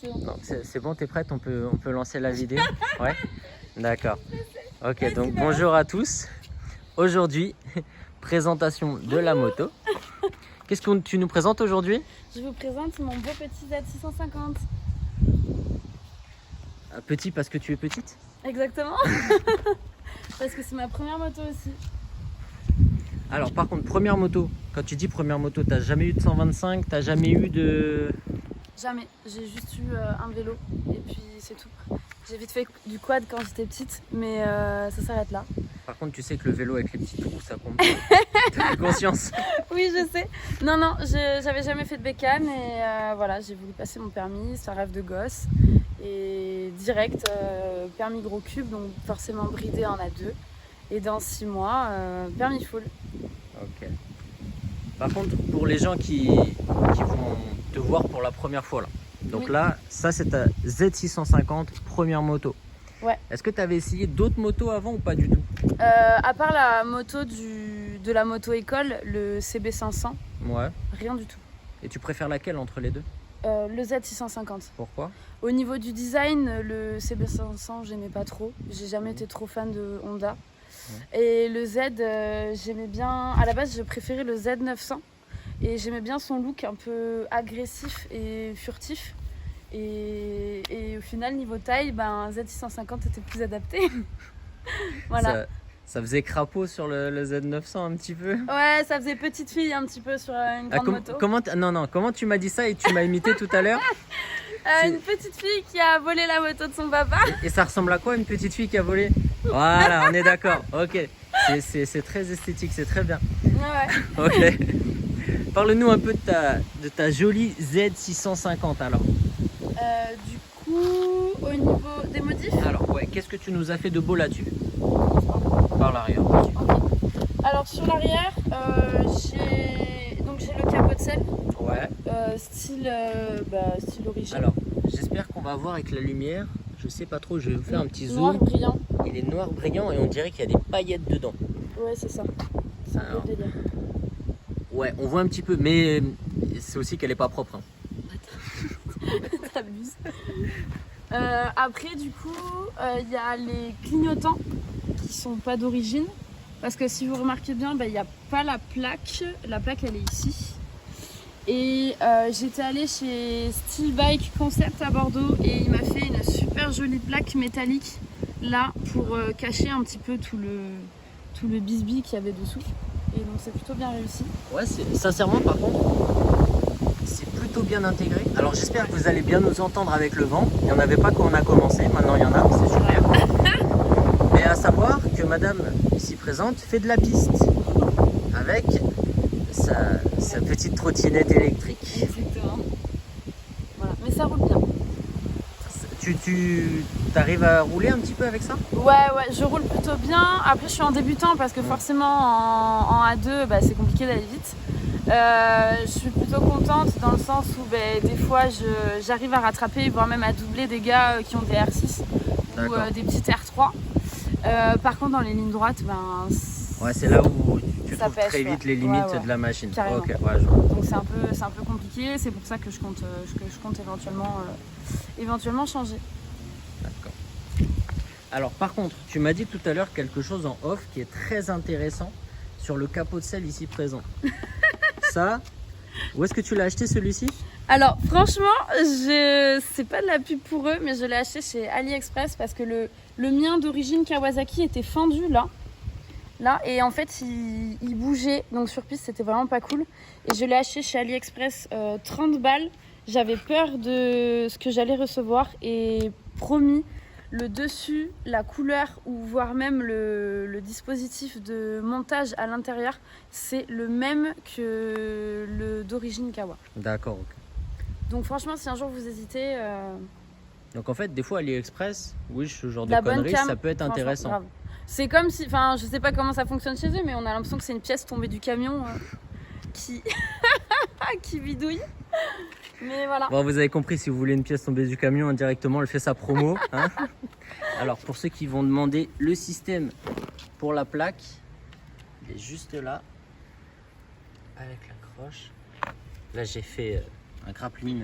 Non, c'est bon, t'es prête? On peut lancer la vidéo? Ouais? D'accord. Ok, donc bonjour à tous. Aujourd'hui, présentation de la moto. Qu'est-ce que tu nous présentes aujourd'hui? Je vous présente mon beau petit Z650. Petit parce que tu es petite? Exactement. Parce que c'est ma première moto aussi. Alors par contre, première moto, quand tu dis première moto, t'as jamais eu de 125, t'as jamais eu de... Jamais. J'ai juste eu un vélo et puis c'est tout. J'ai vite fait du quad quand j'étais petite, mais ça s'arrête là. Par contre, tu sais que le vélo avec les petits trous, ça compte. T'as conscience? Oui, je sais. Non, j'avais jamais fait de bécane et voilà, j'ai voulu passer mon permis, c'est un rêve de gosse. Et direct, permis gros cube, donc forcément bridé en A2. Et dans 6 mois, permis full. Ok. Par contre, pour les gens qui vont te voir pour la première fois là. Donc oui. là, ça c'est ta Z650 première moto. Ouais. Est-ce que tu avais essayé d'autres motos avant ou pas du tout? À part la moto de la moto-école, le CB500, Ouais. rien du tout. Et tu préfères laquelle entre les deux? Le Z650. Pourquoi? Au niveau du design, le CB500, j'aimais pas trop. J'ai jamais été trop fan de Honda. Et le Z, j'aimais bien. À la base, je préférais le Z900. Et j'aimais bien son look un peu agressif et furtif. Et au final, niveau taille, ben, Z650 était plus adapté. Voilà. Ça faisait crapaud sur le Z900 un petit peu. Ouais, ça faisait petite fille un petit peu sur une grande moto. Comment tu m'as dit ça et tu m'as imité tout à l'heure? Une petite fille qui a volé la moto de son papa. Et ça ressemble à quoi une petite fille qui a volé? Voilà, on est d'accord. Ok, c'est très esthétique, c'est très bien. Ouais. Ok. Parle-nous un peu de ta jolie Z650 alors. Du coup, au niveau des modifs. Alors ouais, qu'est-ce que tu nous as fait de beau là-dessus? Par l'arrière. Okay. Alors sur l'arrière, j'ai le capot de selle. Ouais. Style origine. Alors, j'espère qu'on va voir avec la lumière. Je sais pas trop, je vais vous faire un petit zoom. Noir brillant. Il est noir brillant et on dirait qu'il y a des paillettes dedans. Ouais, c'est ça. C'est un peu délire. Ouais, on voit un petit peu, mais c'est aussi qu'elle est pas propre. Hein. T'abuses. Après, du coup, il y a les clignotants qui sont pas d'origine. Parce que si vous remarquez bien, il n'y a pas la plaque. La plaque, elle est ici. Et j'étais allée chez Steel Bike Concept à Bordeaux et il m'a fait une super jolie plaque métallique là pour cacher un petit peu tout le bisbis qu'il y avait dessous. Et donc c'est plutôt bien réussi. Ouais, sincèrement par contre, c'est plutôt bien intégré. Alors j'espère que vous allez bien nous entendre avec le vent. Il n'y en avait pas quand on a commencé, maintenant il y en a, c'est super. Mais à savoir que madame ici présente fait de la piste avec sa petite trottinette électrique. Exactement. Voilà, mais ça roule bien. Tu arrives à rouler un petit peu avec ça? Ouais, je roule plutôt bien. Après, je suis en débutant parce que forcément en A2, c'est compliqué d'aller vite. Je suis plutôt contente dans le sens où des fois j'arrive à rattraper, voire même à doubler des gars qui ont des R6 ou des petites R3. Par contre, dans les lignes droites, ouais, c'est là où tu trouves pêche, très vite les limites de la machine. Carrément. Okay, ouais, je vois. Donc c'est un peu compliqué. C'est pour ça que je compte éventuellement changer. D'accord. Alors par contre, tu m'as dit tout à l'heure quelque chose en off qui est très intéressant sur le capot de selle ici présent. Ça, où est-ce que tu l'as acheté celui-ci? Alors franchement, c'est pas de la pub pour eux, mais je l'ai acheté chez AliExpress parce que le mien d'origine Kawasaki était fendu là, et en fait il bougeait, donc sur piste c'était vraiment pas cool. Et je l'ai acheté chez AliExpress 30 balles. J'avais peur de ce que j'allais recevoir et promis, le dessus, la couleur ou voire même le dispositif de montage à l'intérieur, c'est le même que le d'origine Kawa. D'accord, ok. Donc franchement, si un jour vous hésitez... Donc en fait, des fois AliExpress, oui, ce genre de la bonne conneries, cam, ça peut être intéressant. Grave. C'est comme si... Enfin, je sais pas comment ça fonctionne chez eux, mais on a l'impression que c'est une pièce tombée du camion qui bidouille. Mais voilà. Bon, vous avez compris, si vous voulez une pièce tombée du camion indirectement, elle fait sa promo. Hein. Alors pour ceux qui vont demander le système pour la plaque, il est juste là, avec la croche. Là j'ai fait un grappling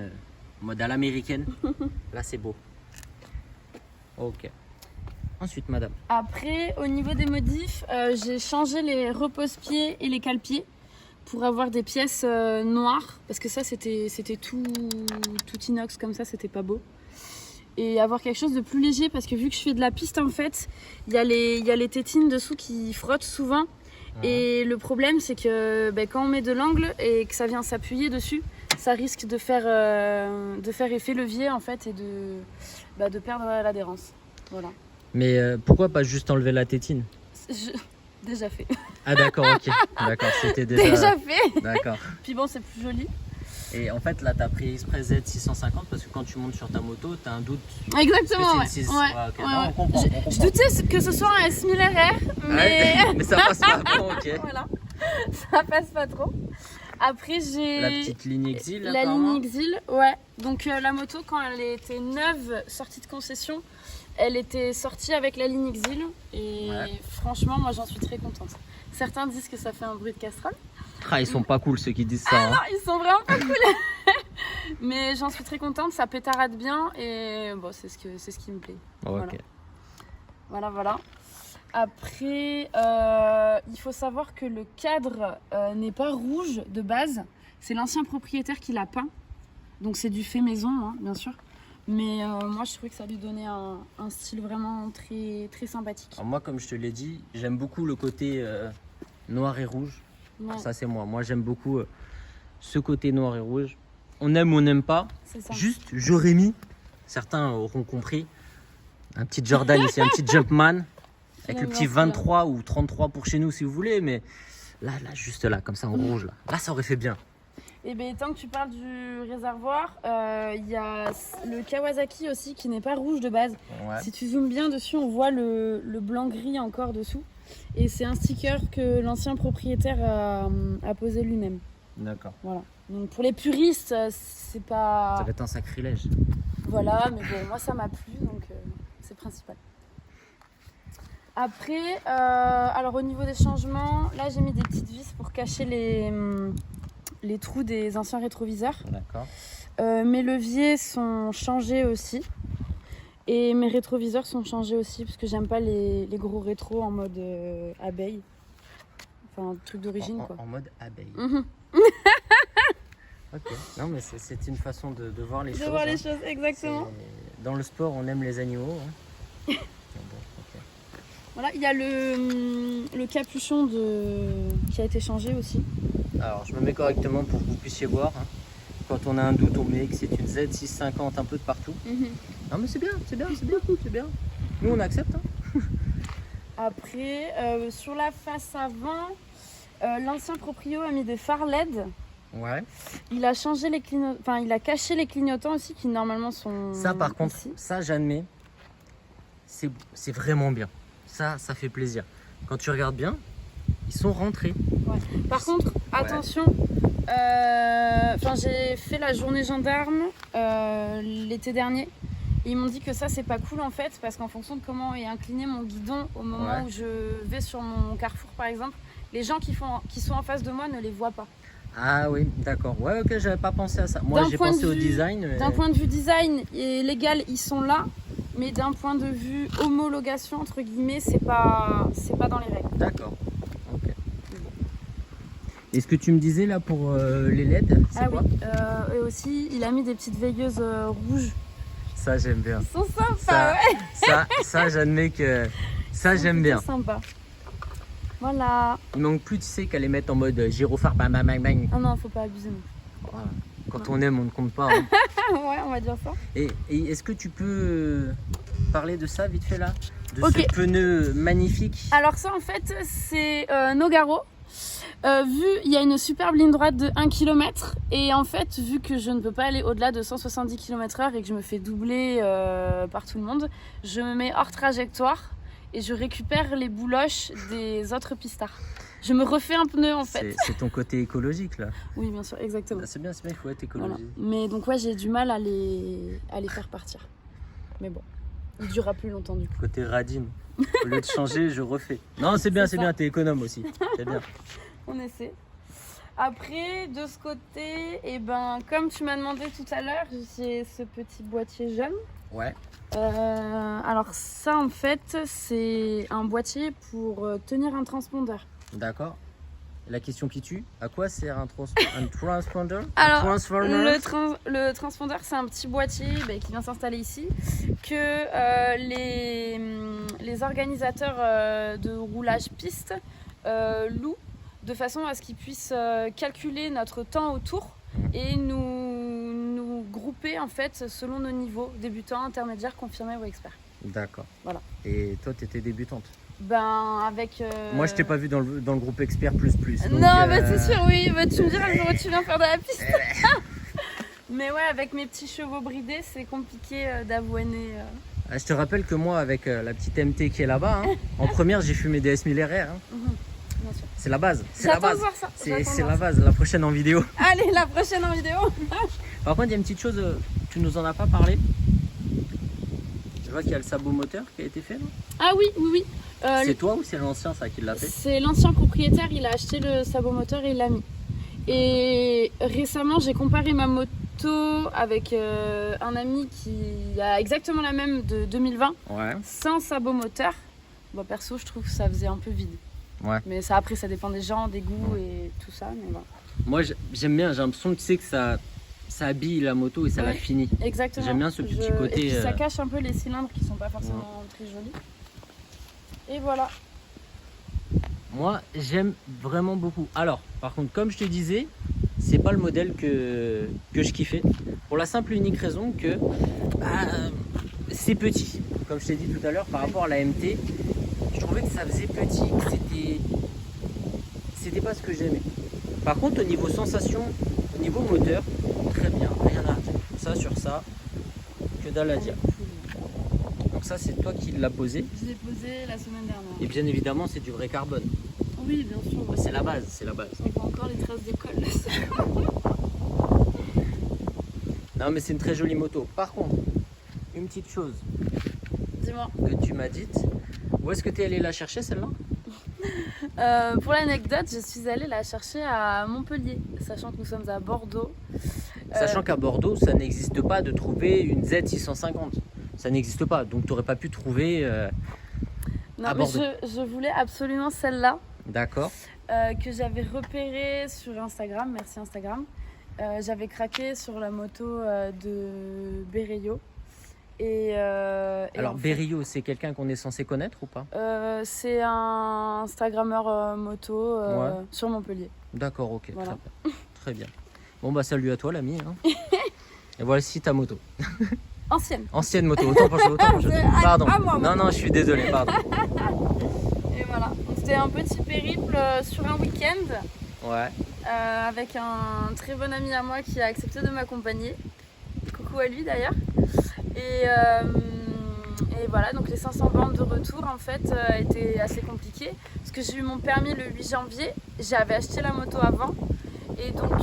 Mode à l'américaine. Là, c'est beau. Ok. Ensuite, madame. Après, au niveau des modifs, j'ai changé les repose-pieds et les cale-pieds pour avoir des pièces noires. Parce que ça, c'était tout inox comme ça, c'était pas beau. Et avoir quelque chose de plus léger parce que vu que je fais de la piste, en fait, il y a les tétines dessous qui frottent souvent. Et le problème, c'est que quand on met de l'angle et que ça vient s'appuyer dessus, ça risque de faire effet levier en fait et de perdre l'adhérence. Voilà. Mais pourquoi pas juste enlever la tétine? Déjà fait. Ah d'accord, ok. D'accord, c'était Déjà fait. D'accord. Puis bon, c'est plus joli. Et en fait, là, tu as pris Express Z650 parce que quand tu montes sur ta moto, tu as un doute. Exactement, ouais. Okay. Ouais. Non, on comprend. Je doutais que ce soit un S1000 RR, mais... mais ça passe pas. Bon, ok. Voilà, ça passe pas trop. Après, j'ai... La petite ligne Exil, la ligne Exil, ouais. Donc la moto, quand elle était neuve, sortie de concession, elle était sortie avec la ligne Exil. Et franchement, moi, j'en suis très contente. Certains disent que ça fait un bruit de casserole. Ah, ils sont pas cool ceux qui disent ça. Ah non, ils sont vraiment pas cool. Mais j'en suis très contente, ça pétarade bien et bon, c'est ce qui me plaît. Ok. Voilà. Après, il faut savoir que le cadre n'est pas rouge de base. C'est l'ancien propriétaire qui l'a peint. Donc c'est du fait maison, hein, bien sûr. Mais moi, je trouvais que ça lui donnait un style vraiment très, très sympathique. Alors moi, comme je te l'ai dit, j'aime beaucoup le côté noir et rouge. Ouais. Ça, c'est moi. Moi, j'aime beaucoup ce côté noir et rouge. On aime ou on n'aime pas. C'est ça. Juste, j'aurais mis, certains auront compris, un petit Jordan ici, un petit Jumpman, avec le petit 23 ou 33 pour chez nous si vous voulez. Mais là, juste là, comme ça en rouge. Là, ça aurait fait bien. Et bien, tant que tu parles du réservoir, il y a le Kawasaki aussi qui n'est pas rouge de base. Ouais. Si tu zoomes bien dessus, on voit le blanc-gris encore dessous. Et c'est un sticker que l'ancien propriétaire a posé lui-même. D'accord. Voilà. Donc pour les puristes, c'est pas... Ça va être un sacrilège. Voilà, mais bon, moi ça m'a plu, donc c'est principal. Après, alors au niveau des changements, là j'ai mis des petites vis pour cacher les trous des anciens rétroviseurs. D'accord. Mes leviers sont changés aussi. Et mes rétroviseurs sont changés aussi parce que j'aime pas les gros rétros en mode abeille. Enfin, truc d'origine quoi. En mode abeille. Mhm. Ok. Non, mais c'est une façon de voir les choses. De voir les choses, exactement. Dans le sport, on aime les animaux. Hein. Bon, ok. Voilà, il y a le capuchon qui a été changé aussi. Alors, je me mets correctement pour que vous puissiez voir. Hein. Quand on a un doute, on met que c'est une Z650 un peu de partout. Non, mais c'est bien. Nous, on accepte. Hein. Après, sur la face avant, l'ancien proprio a mis des phares LED. Ouais. Il a changé les clignotants, enfin il a caché les clignotants aussi qui normalement sont Ça, par contre, ici. ça, j'admets, c'est vraiment bien. Ça fait plaisir. Quand tu regardes bien, ils sont rentrés. Ouais. Par contre, attention, j'ai fait la journée gendarme l'été dernier. Et ils m'ont dit que ça c'est pas cool en fait parce qu'en fonction de comment est incliné mon guidon au moment où je vais sur mon carrefour par exemple, les gens qui sont en face de moi ne les voient pas. Ah oui, d'accord. Ouais, ok, j'avais pas pensé à ça. Moi, j'ai pensé au design. Mais... D'un point de vue design et légal, ils sont là. Mais d'un point de vue homologation, entre guillemets, c'est pas dans les règles. D'accord. Ok. Et ce que tu me disais là pour les LED, c'est quoi? Oui. Et aussi, il a mis des petites veilleuses rouges. Ça, j'aime bien. Ils sont sympas, ouais. Ça j'admets que... Ça, j'aime bien. C'est sympa. Voilà. Il manque plus, tu sais, qu'à les mettre en mode gyrophare, bang, bang, bang, bang. Ah non, faut pas abuser. Non. Voilà. Quand on aime, on ne compte pas. Hein. Ouais, on va dire ça. Et est-ce que tu peux parler de ça vite fait là? De ce pneu magnifique. Alors ça, en fait, c'est Nogaro. Il y a une superbe ligne droite de 1 km. Et en fait, vu que je ne peux pas aller au-delà de 170 km/h et que je me fais doubler par tout le monde, je me mets hors trajectoire. Et je récupère les bouloches des autres pistards. Je me refais un pneu en fait. C'est ton côté écologique là. Oui, bien sûr, exactement. C'est bien, il faut être écologique. Voilà. Mais donc ouais, j'ai du mal à les faire partir. Mais bon, il durera plus longtemps du coup. Côté radine. Au lieu de changer, je refais. Non, c'est bien, t'es économe aussi. C'est bien. On essaie. Après, de ce côté, et ben, comme tu m'as demandé tout à l'heure, j'ai ce petit boîtier jaune. Ouais. Alors ça, en fait, c'est un boîtier pour tenir un transpondeur. D'accord. La question qui tue, à quoi sert un transponder? Alors, Transformer? le transpondeur, c'est un petit boîtier qui vient s'installer ici, que les organisateurs de roulage piste louent de façon à ce qu'ils puissent calculer notre temps autour et nous grouper en fait selon nos niveaux, débutants, intermédiaires, confirmés ou experts. D'accord. Voilà. Et toi, tu étais débutante? Ben, avec... Moi, je t'ai pas vu dans le groupe expert plus. Donc, non, c'est sûr, oui. Tu me diras le jour où tu viens faire de la piste. Mais ouais, avec mes petits chevaux bridés, c'est compliqué d'avoiner. Je te rappelle que moi, avec la petite MT qui est là-bas, en première, j'ai fumé des S1000 RR. Bien sûr. C'est la base. C'est la J'attends de base. voir ça. C'est la base. La prochaine en vidéo. Allez, la prochaine en vidéo. Par contre, il y a une petite chose, tu nous en as pas parlé. Je vois qu'il y a le sabot moteur qui a été fait. Ah oui. C'est toi ou c'est l'ancien ça qui l'a fait? C'est l'ancien propriétaire, il a acheté le sabot moteur et il l'a mis. Et récemment, j'ai comparé ma moto avec un ami qui a exactement la même de 2020, Ouais. sans sabot moteur. Bon, perso, je trouve que ça faisait un peu vide. Ouais. Mais ça, après, ça dépend des gens, des goûts et tout ça. Mais voilà. Moi, j'aime bien, j'ai l'impression que ça habille la moto et ça la finit. Exactement. J'aime bien ce petit côté. Et puis ça cache un peu les cylindres qui sont pas forcément très jolis. Et voilà. Moi, j'aime vraiment beaucoup. Alors, par contre, comme je te disais, c'est pas le modèle que je kiffais. Pour la simple et unique raison que c'est petit. Comme je t'ai dit tout à l'heure, par rapport à la MT, je trouvais que ça faisait petit, que c'était pas ce que j'aimais. Par contre, au niveau sensation, au niveau moteur, très bien, rien à dire. Ça sur ça, que dalle à dire. Donc ça, c'est toi qui l'as posé. Je l'ai posé la semaine dernière. Et bien évidemment, c'est du vrai carbone. Oui, bien sûr. C'est la base, c'est la base. On voit encore les traces de colle. Non, mais c'est une très jolie moto. Par contre, une petite chose Dis-moi. que tu m'as dite. Où est-ce que tu es allé la chercher celle-là? Pour l'anecdote, je suis allée la chercher à Montpellier, sachant que nous sommes à Bordeaux. Sachant qu'à Bordeaux, ça n'existe pas de trouver une Z650. Ça n'existe pas. Donc tu n'aurais pas pu trouver Non, à mais Bordeaux. je voulais absolument celle-là. D'accord. Que j'avais repérée sur Instagram. Merci Instagram. J'avais craqué sur la moto de Berrio. Alors Berrio, c'est quelqu'un qu'on est censé connaître ou pas? C'est un Instagrammeur moto sur Montpellier. D'accord, ok, Voilà. très bien. Très bien. Bon bah salut à toi l'ami. Et voici ta moto. Ancienne Moto, autant pour chose. Pardon. à moi, non, je suis désolé, pardon. Et voilà. Donc, c'était un petit périple sur un week-end Ouais. avec un très bon ami à moi qui a accepté de m'accompagner. Coucou à lui d'ailleurs. Et voilà, donc les 500 bornes de retour en fait étaient assez compliquées parce que j'ai eu mon permis le 8 janvier, j'avais acheté la moto avant et donc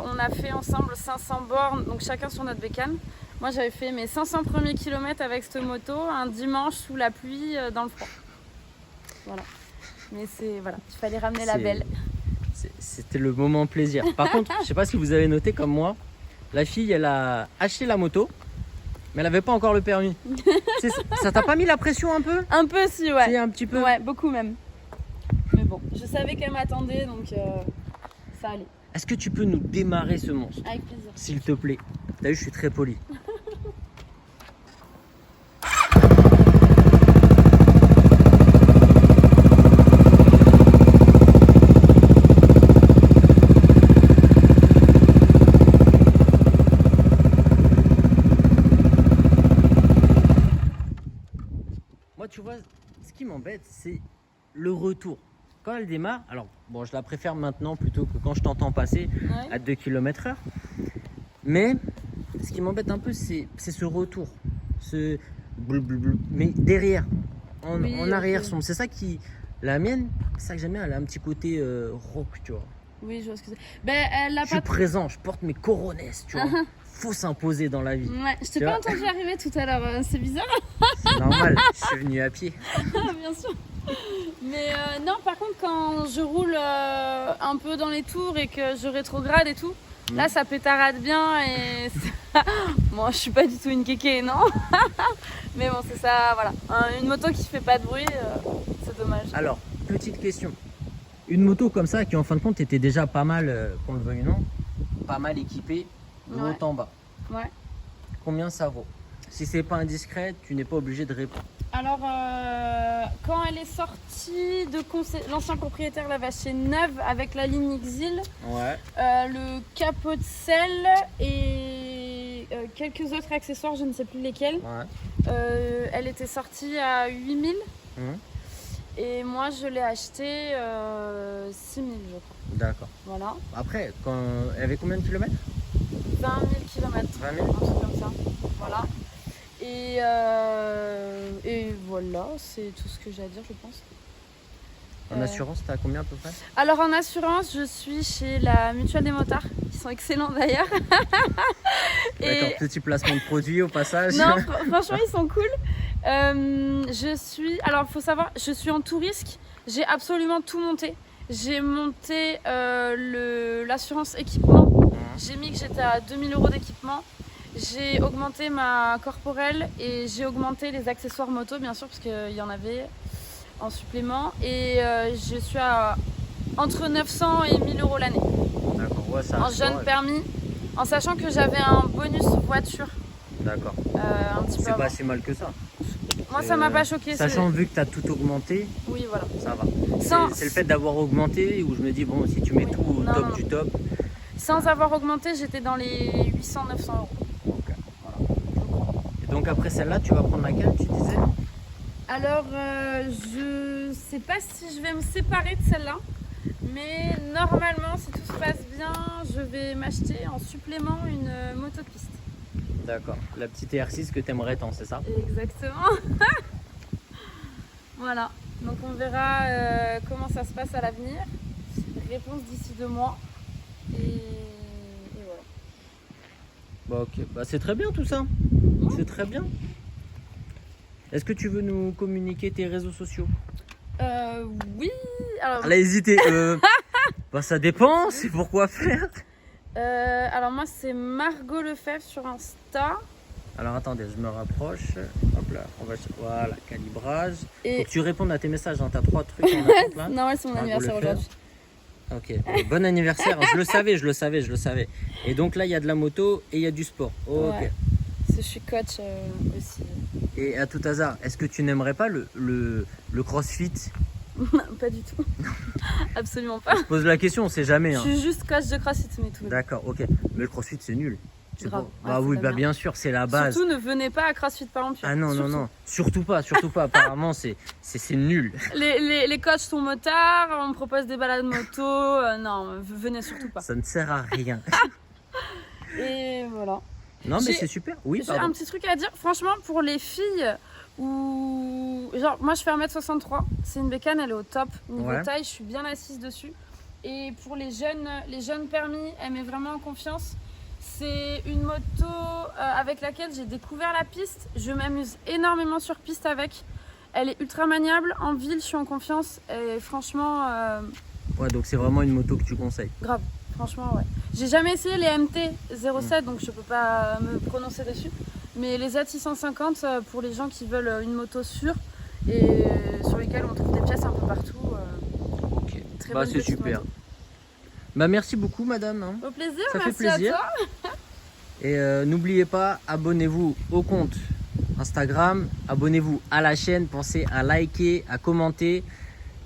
on a fait ensemble 500 bornes, donc chacun sur notre bécane. Moi j'avais fait mes 500 premiers kilomètres avec cette moto un dimanche sous la pluie dans le froid. Voilà. Mais voilà, il fallait ramener la belle. C'était le moment plaisir. Par contre, je sais pas si vous avez noté comme moi, la fille elle a acheté la moto. Mais elle avait pas encore le permis. Ça t'a pas mis la pression un peu? Un peu si, ouais. Si, un petit peu. Ouais, beaucoup même. Mais bon, je savais qu'elle m'attendait, donc ça allait. Est-ce que tu peux nous démarrer ce monstre? Avec plaisir. S'il te plaît. T'as vu, je suis très poli. Tu vois, ce qui m'embête, c'est le retour. Quand elle démarre, alors bon, je la préfère maintenant plutôt que quand je t'entends passer à 2 km/h. Mais ce qui m'embête un peu, c'est ce retour. Ce blou. Mais derrière, en arrière sombre. C'est ça qui. La mienne, c'est ça que j'aime bien, elle a un petit côté rock, tu vois. Oui, je vois ce que c'est. Ben, elle a je suis présent, je porte mes coronesses, tu vois. Faut s'imposer dans la vie. Ouais, je t'ai pas entendu arriver tout à l'heure, c'est bizarre. C'est normal, je suis venu à pied. Bien sûr. Mais non, par contre, quand je roule un peu dans les tours et que je rétrograde et tout, là ça pétarade bien et bon, je suis pas du tout une kéké, non. Mais bon, c'est ça, voilà. Une moto qui fait pas de bruit, c'est dommage. Alors, petite question. Une moto comme ça qui en fin de compte était déjà pas mal, qu'on le veuille ou non, pas mal équipée de Ouais. haut en bas. Ouais. Combien ça vaut? Si c'est pas indiscret, tu n'es pas obligé de répondre. Alors, quand elle est sortie de l'ancien propriétaire l'avait acheté neuve avec la ligne Exil, Ouais. le capot de selle et quelques autres accessoires, je ne sais plus lesquels. Ouais. Elle était sortie à 8000 Mhm. et moi je l'ai acheté 6000, je crois. D'accord. Voilà, Après, elle avait combien de kilomètres? 20 000 km, 20 un 000. truc comme ça. Voilà. Et voilà, c'est tout ce que j'ai à dire, je pense. En assurance, t'as combien à peu près? Alors en assurance, je suis chez la Mutuelle des motards, qui sont excellents d'ailleurs. D'accord, petit placement de produit au passage. Non, franchement, ils sont cool. Alors, il faut savoir, je suis en tout risque. J'ai absolument tout monté. J'ai monté l'assurance équipement. J'ai mis que j'étais à 2000 € d'équipement. J'ai augmenté ma corporelle et j'ai augmenté les accessoires moto, bien sûr, parce qu'il y en avait en supplément. Et je suis à entre 900 et 1000 € l'année. D'accord, ouais, ça. En jeune permis, en sachant que j'avais un bonus voiture. D'accord. Un petit peu C'est avant. pas si mal que ça. Moi, ça m'a pas choqué. Sachant vu que tu as tout augmenté, Oui, voilà. ça va. Sans- C'est le fait d'avoir augmenté où je me dis, bon, si tu mets Oui. tout au Non, top non. du top. Sans avoir augmenté, j'étais dans les 800-900 €. Ok. Et donc après celle-là, tu vas prendre laquelle, tu disais? Alors, je sais pas si je vais me séparer de celle-là, mais normalement, si tout se passe bien, je vais m'acheter en supplément une moto de piste. D'accord. La petite R6 que t'aimerais tant, c'est ça? Exactement. Voilà. Donc on verra comment ça se passe à l'avenir. Réponse d'ici 2 mois. Et voilà. Bah ok, bah c'est très bien tout ça. C'est très bien. Est-ce que tu veux nous communiquer tes réseaux sociaux? Oui. Alors, Elle a hésité. Bah ça dépend, c'est pourquoi faire. alors moi c'est Margot Lefebvre sur Insta. Alors attendez, je me rapproche. Hop là, voilà, calibrage. Et Faut que tu répondes à tes messages, hein. T'as 3 trucs en attente là. non, ouais, c'est mon Margot anniversaire Lefebvre. aujourd'hui. Ok, bon anniversaire. Je le savais. Et donc là, il y a de la moto et il y a du sport. Ok. Ouais. Parce que je suis coach aussi. Et à tout hasard, est-ce que tu n'aimerais pas le crossfit? Pas du tout. Absolument pas. Je pose la question, on sait jamais. Je Hein. suis juste coach de CrossFit, mais tout. D'accord, ok. Mais le crossfit, c'est nul. C'est Grave. bon. Ouais, Bah c'est oui, pas bah bien. bien sûr, c'est la base. Surtout ne venez pas à CrossFit Parlempier. Ah non, Surtout. non. Surtout pas. Apparemment, c'est nul. Les coachs sont motards, on me propose des balades moto. Non, venez surtout pas. Ça ne sert à rien. Et voilà. Non, mais J'ai- c'est super. Oui, J'ai un pardon. petit truc à dire. Franchement, pour les filles, genre, moi je fais 1m63. C'est une bécane, elle est au top. Niveau Ouais. taille, je suis bien assise dessus. Et pour les jeunes permis, elle met vraiment en confiance. C'est une moto avec laquelle j'ai découvert la piste. Je m'amuse énormément sur piste avec. Elle est ultra maniable. En ville, je suis en confiance. Et franchement, Ouais, donc c'est vraiment une moto que tu conseilles. grave. Franchement, ouais. J'ai jamais essayé les MT-07, donc je peux pas me prononcer dessus. Mais les Z650, pour les gens qui veulent une moto sûre et sur lesquelles on trouve des pièces un peu partout. Ok. Très Bah bonne c'est petite super. moto. Bah merci beaucoup, madame. Hein. Au plaisir, Ça fait merci plaisir. à toi. Et n'oubliez pas, abonnez-vous au compte Instagram, abonnez-vous à la chaîne, pensez à liker, à commenter.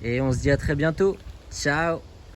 Et on se dit à très bientôt. Ciao.